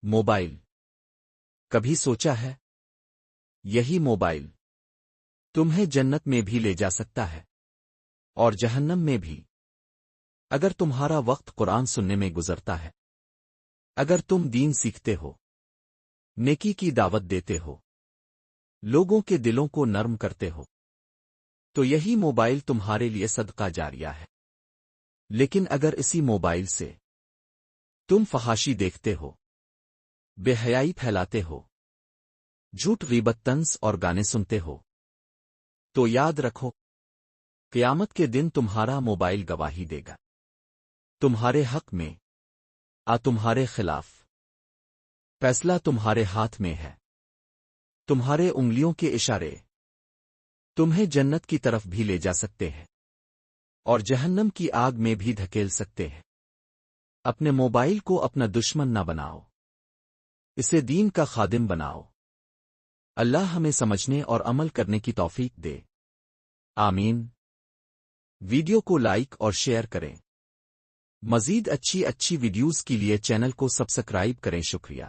Mobile کبھی سوچا ہے؟ یہی موبائل تمہیں جنت میں بھی لے جا سکتا ہے اور جہنم میں بھی، اگر تمہارا وقت قرآن سننے میں گزرتا ہے، اگر تم دین سیکھتے ہو، نیکی کی دعوت دیتے ہو، لوگوں کے دلوں کو نرم کرتے ہو، تو یہی موبائل تمہارے لیے صدقہ جاریہ ہے۔ لیکن اگر اسی موبائل سے تم فحاشی دیکھتے ہو، بے حیائی پھیلاتے ہو، جھوٹ غیبت طنز اور گانے سنتے ہو، تو یاد رکھو قیامت کے دن تمہارا موبائل گواہی دے گا، تمہارے حق میں تمہارے خلاف۔ فیصلہ تمہارے ہاتھ میں ہے، تمہارے انگلیوں کے اشارے تمہیں جنت کی طرف بھی لے جا سکتے ہیں اور جہنم کی آگ میں بھی دھکیل سکتے ہیں۔ اپنے موبائل کو اپنا دشمن نہ بناؤ، اسے دین کا خادم بناؤ۔ اللہ ہمیں سمجھنے اور عمل کرنے کی توفیق دے، آمین۔ ویڈیو کو لائک اور شیئر کریں۔ مزید اچھی ویڈیوز کے لیے چینل کو سبسکرائب کریں۔ شکریہ۔